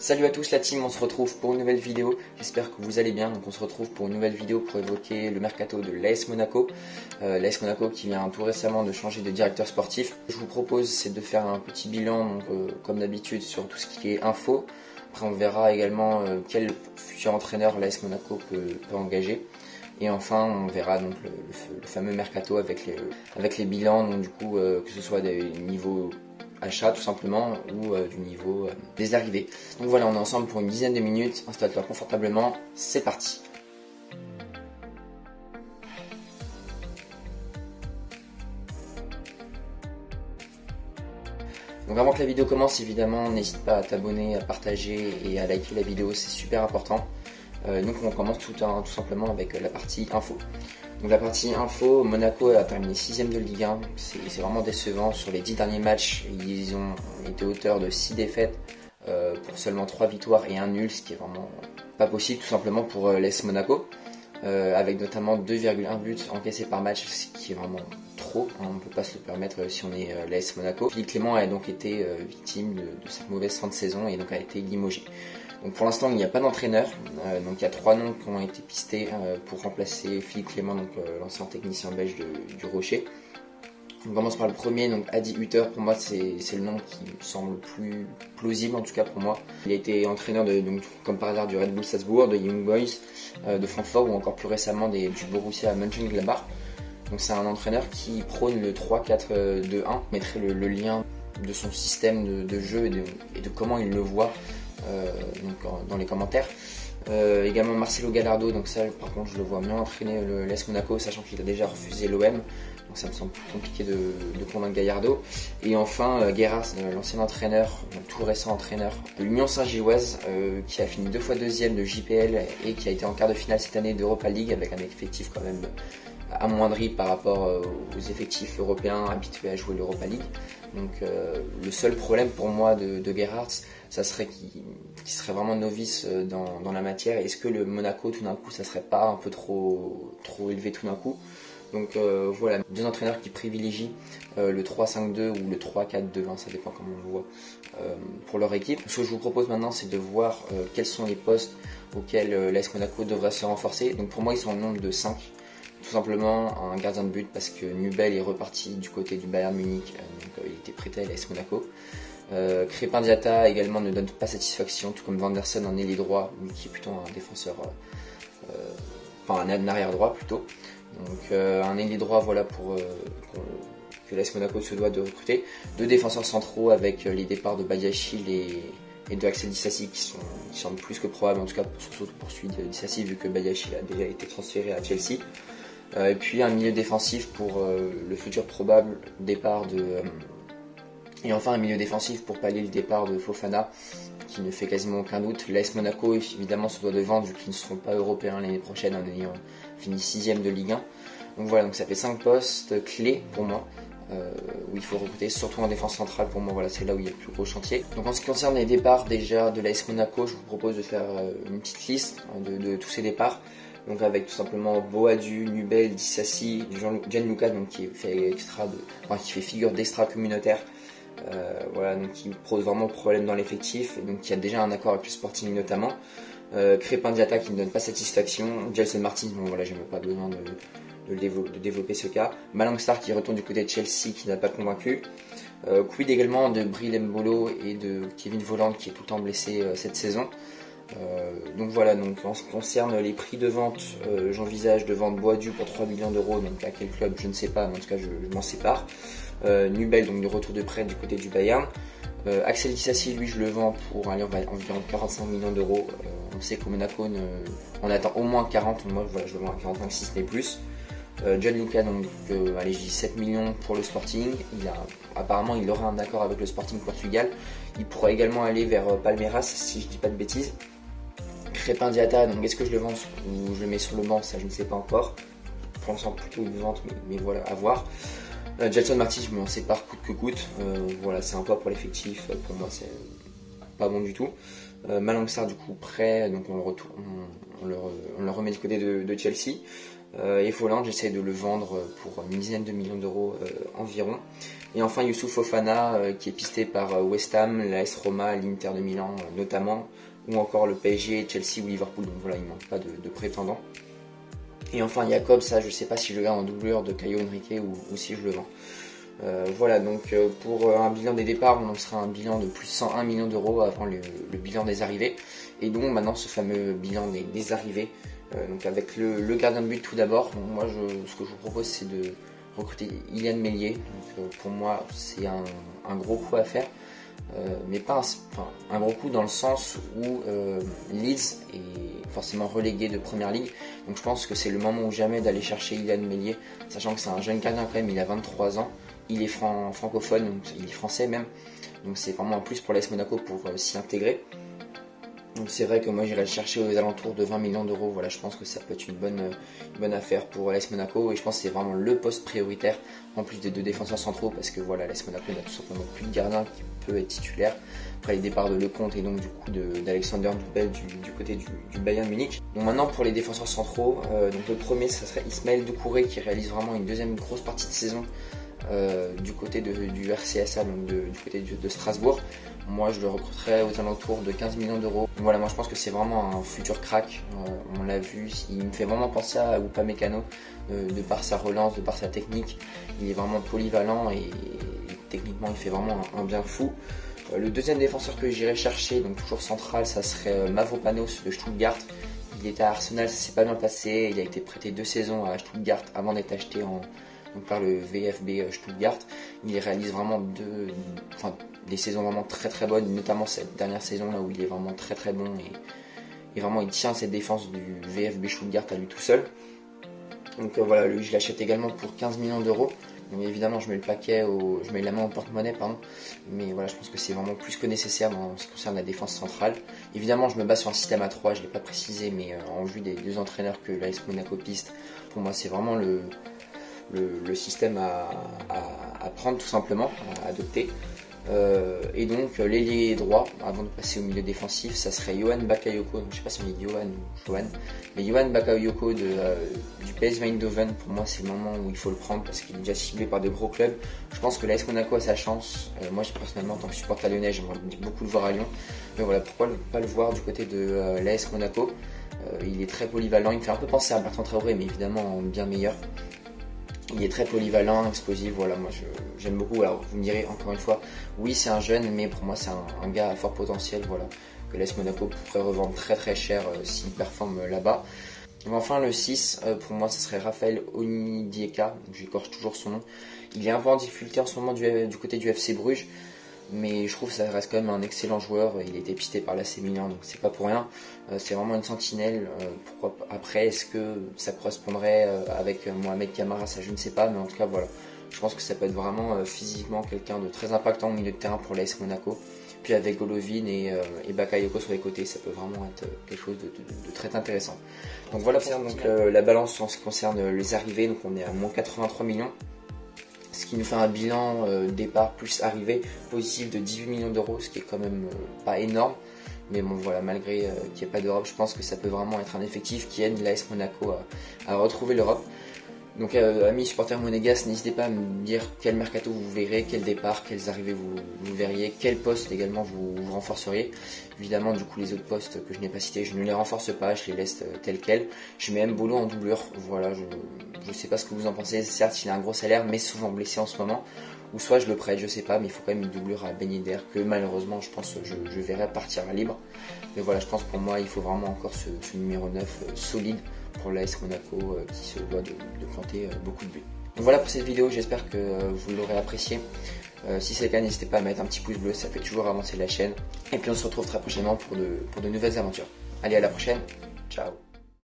Salut à tous la team, on se retrouve pour une nouvelle vidéo, j'espère que vous allez bien. Donc on se retrouve pour une nouvelle vidéo pour évoquer le mercato de l'AS Monaco. L'AS Monaco qui vient tout récemment de changer de directeur sportif. Ce que je vous propose c'est de faire un petit bilan, donc, comme d'habitude, sur tout ce qui est info. Après on verra également quel futur entraîneur l'AS Monaco peut engager. Et enfin on verra donc le fameux mercato avec les bilans, donc du coup que ce soit des niveaux achat tout simplement ou du niveau des arrivées. Donc voilà, on est ensemble pour une dizaine de minutes, installe-toi confortablement, c'est parti. Donc avant que la vidéo commence, évidemment, n'hésite pas à t'abonner, à partager et à liker la vidéo, c'est super important. Donc on commence tout simplement avec la partie info. Donc la partie info, Monaco a terminé 6ème de Ligue 1, c'est vraiment décevant. Sur les 10 derniers matchs, ils ont été auteurs de 6 défaites pour seulement 3 victoires et 1 nul, ce qui est vraiment pas possible tout simplement pour l'AS Monaco, avec notamment 2,1 buts encaissés par match, ce qui est vraiment trop, hein, on ne peut pas se le permettre si on est l'AS Monaco. Philippe Clément a donc été victime de cette mauvaise fin de saison et donc a été limogé. Donc pour l'instant il n'y a pas d'entraîneur, donc il y a 3 noms qui ont été pistés pour remplacer Philippe Clément, donc l'ancien technicien belge du Rocher. On commence par le premier, donc Adi Hütter. Pour moi c'est le nom qui me semble le plus plausible, en tout cas pour moi. Il a été entraîneur donc, comme par hasard, du Red Bull Salzbourg, de Young Boys, de Francfort ou encore plus récemment du Borussia Mönchengladbach. Donc c'est un entraîneur qui prône le 3-4-2-1, mettrait le lien de son système de jeu et de comment il le voit donc dans les commentaires. Également Marcelo Gallardo, donc ça par contre je le vois mieux entraîner l'AS Monaco, sachant qu'il a déjà refusé l'OM, donc ça me semble plus compliqué de convaincre Gallardo. Et enfin Gerrard, l'ancien entraîneur, tout récent entraîneur de l'Union Saint-Gilloise, qui a fini 2 fois deuxième de JPL et qui a été en quart de finale cette année d'Europa League, avec un effectif quand même amoindri par rapport aux effectifs européens habitués à jouer l'Europa League. Donc le seul problème pour moi de Gerrard, ça serait qu'il serait vraiment novice dans la matière. Est-ce que le Monaco tout d'un coup ça serait pas un peu trop élevé tout d'un coup? Donc voilà, 2 entraîneurs qui privilégient le 3-5-2 ou le 3-4-2, hein, ça dépend comment on le voit, pour leur équipe. Ce que je vous propose maintenant, c'est de voir quels sont les postes auxquels l'AS Monaco devrait se renforcer. Donc pour moi ils sont au nombre de 5. Tout simplement un gardien de but, parce que Nubel est reparti du côté du Bayern Munich, donc il était prêté à l'AS Monaco. Crépin Diatta également ne donne pas satisfaction, tout comme Vanderson en ailier droit, lui qui est plutôt un défenseur, enfin un arrière droit plutôt. Donc un ailier droit, voilà, pour que l'AS Monaco se doit de recruter. 2 défenseurs centraux avec les départs de Badiachil et de Axel Disasi qui semblent plus que probables, en tout cas surtout pour celui de Disasi, vu que Badiachil a déjà été transféré à Chelsea. Et puis un milieu défensif pour le futur probable départ et enfin un milieu défensif pour pallier le départ de Fofana, qui ne fait quasiment aucun doute. L'AS Monaco évidemment se doit de vendre, vu qu'ils ne seront pas européens l'année prochaine en ayant fini 6ème de Ligue 1. Donc voilà, donc ça fait 5 postes clés pour moi, où il faut recruter, surtout en défense centrale. Pour moi voilà, c'est là où il y a le plus gros chantier. Donc en ce qui concerne les départs déjà de l'AS Monaco, je vous propose de faire une petite liste de tous ces départs. Donc avec tout simplement Boadu, Nubel, Disasi, Gianluca, donc qui fait figure d'extra communautaire, voilà, donc qui pose vraiment problème dans l'effectif, et donc qui a déjà un accord avec le Sporting notamment. Crépin Diatta qui ne donne pas satisfaction. Gelson Martins, bon voilà, j'ai même pas besoin de développer ce cas. Malang Sarr qui retourne du côté de Chelsea, qui n'a pas convaincu. Quid également de Bril Mbolo et de Kevin Volland, qui est tout le temps blessé cette saison. Donc voilà, donc en ce qui concerne les prix de vente, j'envisage de vendre Boadu pour 3 millions d'euros, donc à quel club je ne sais pas, mais en tout cas je m'en sépare. Nubel, donc de retour de prêt du côté du Bayern. Axel Disasi, lui je le vends pour environ 45 millions d'euros. On sait qu'au Monaco on attend au moins 40, moi voilà, je le vends à 45 si ce n'est plus. Gianluca, donc allez, je dis 7 millions pour le Sporting. Apparemment il aura un accord avec le Sporting Portugal. Il pourra également aller vers Palmeiras si je dis pas de bêtises. Crépin Diatta, donc est-ce que je le vends ou je le mets sur le banc, ça je ne sais pas encore. Pour l'instant plutôt une vente, mais voilà, à voir. Gelson Martins, je m'en sépare coûte que coûte. Voilà, c'est un poids pour l'effectif, pour moi c'est pas bon du tout. Malang Sarr du coup prêt, donc on le remet du côté de Chelsea. Et Folland, j'essaie de le vendre pour une dizaine de millions d'euros environ. Et enfin Youssouf Fofana qui est pisté par West Ham, l'AS Roma, l'Inter de Milan notamment, ou encore le PSG, Chelsea ou Liverpool. Donc voilà, il ne manque pas de prétendants. Et enfin Jacob, ça je ne sais pas si je le garde en doublure de Caio Henrique ou si je le vends. Voilà, donc pour un bilan des départs, on en sera un bilan de plus de 101 millions d'euros avant le bilan des arrivées. Et donc maintenant ce fameux bilan des arrivées, donc avec le gardien de but tout d'abord. Moi ce que je vous propose c'est de recruter Ilian Meslier. Donc, pour moi c'est un gros coup à faire, mais pas un gros coup dans le sens où Leeds est forcément relégué de première ligue. Donc je pense que c'est le moment ou jamais d'aller chercher Ilian Meslier, sachant que c'est un jeune gardien quand même, il a 23 ans. Il est francophone, donc il est français même, donc c'est vraiment un plus pour l'AS Monaco pour s'y intégrer. Donc c'est vrai que moi j'irai le chercher aux alentours de 20 millions d'euros. Voilà, je pense que ça peut être une bonne affaire pour l'AS Monaco, et je pense que c'est vraiment le poste prioritaire en plus des deux défenseurs centraux, parce que voilà, l'AS Monaco n'a tout simplement plus de gardien qui peut être titulaire après les départs de Lecomte et donc du coup d'Alexander Ndombele du côté du Bayern Munich. Donc maintenant pour les défenseurs centraux, donc le premier ça serait Ismaël Doucouré qui réalise vraiment une deuxième grosse partie de saison du côté du RCSA, donc du côté de Strasbourg. Moi je le recruterais aux alentours de 15 millions d'euros. Voilà, moi je pense que c'est vraiment un futur crack, on l'a vu, il me fait vraiment penser à Upamecano de par sa relance, de par sa technique. Il est vraiment polyvalent et techniquement il fait vraiment un bien fou. Le deuxième défenseur que j'irais chercher, donc toujours central, ça serait Mavropanos de Stuttgart. Il était à Arsenal, ça s'est pas bien passé, il a été prêté 2 saisons à Stuttgart avant d'être acheté donc par le VfB Stuttgart. Il réalise vraiment des saisons vraiment très très bonnes, notamment cette dernière saison là où il est vraiment très très bon et vraiment il tient cette défense du VfB Stuttgart à lui tout seul. Donc voilà, lui je l'achète également pour 15 millions d'euros. Donc évidemment je mets je mets la main au porte-monnaie, pardon, mais voilà, je pense que c'est vraiment plus que nécessaire dans ce qui concerne la défense centrale. Évidemment je me base sur un système à 3, je ne l'ai pas précisé, mais en vue des deux entraîneurs que l'AS Monaco piste, pour moi c'est vraiment le système à prendre tout simplement, à adopter. Et donc l'ailier droit, avant de passer au milieu défensif, ça serait Yohan Bakayoko. Donc, je ne sais pas si on dit Yohan ou Johan, mais Yohan Bakayoko du PSV Eindhoven. Pour moi c'est le moment où il faut le prendre parce qu'il est déjà ciblé par de gros clubs. Je pense que l'AS Monaco a sa chance. Moi personnellement en tant que supporter lyonnais, j'aimerais beaucoup le voir à Lyon, mais voilà, pourquoi ne pas le voir du côté de l'AS Monaco. Il est très polyvalent, il me fait un peu penser à Bertrand Traoré, mais évidemment bien meilleur. Il est très polyvalent, explosif, voilà, moi j'aime beaucoup. Alors vous me direz encore une fois, oui c'est un jeune, mais pour moi c'est un gars à fort potentiel, voilà, que l'AS Monaco pourrait revendre très très cher s'il performe là-bas. Enfin le 6, pour moi ce serait Raphaël Onidieka, j'écorche toujours son nom. Il est un peu en difficulté en ce moment du côté du FC Bruges, mais je trouve que ça reste quand même un excellent joueur. Il a été pisté par l'AC Milan, donc c'est pas pour rien. C'est vraiment une sentinelle. Pourquoi après, est-ce que ça correspondrait avec Mohamed Camara, ça je ne sais pas, mais en tout cas voilà, je pense que ça peut être vraiment physiquement quelqu'un de très impactant au milieu de terrain pour l'AS Monaco. Puis avec Golovin et Bakayoko sur les côtés, ça peut vraiment être quelque chose de très intéressant. Donc voilà pour la balance en ce qui concerne les arrivées. Donc on est à moins 83 millions. Ce qui nous fait un bilan départ plus arrivée positif de 18 millions d'euros, ce qui est quand même pas énorme. Mais bon voilà, malgré qu'il n'y ait pas d'Europe, je pense que ça peut vraiment être un effectif qui aide l'AS Monaco à retrouver l'Europe. Donc amis supporters monégasques, n'hésitez pas à me dire quel mercato vous verrez, quel départ, quelles arrivées vous verriez, quel poste également vous renforceriez. Évidemment du coup les autres postes que je n'ai pas cités, je ne les renforce pas, je les laisse tels quels. Je mets Mbolo en doublure, voilà, je ne sais pas ce que vous en pensez, certes il a un gros salaire mais souvent blessé en ce moment. Ou soit je le prête, je sais pas, mais il faut quand même une doublure à Ben Yedder que malheureusement je pense je verrai partir à libre. Mais voilà, je pense pour moi il faut vraiment encore ce numéro 9 solide pour l'AS Monaco qui se doit de planter beaucoup de buts. Donc voilà pour cette vidéo, j'espère que vous l'aurez apprécié. Si c'est le cas, n'hésitez pas à mettre un petit pouce bleu, ça fait toujours avancer la chaîne. Et puis on se retrouve très prochainement pour de nouvelles aventures. Allez, à la prochaine, ciao.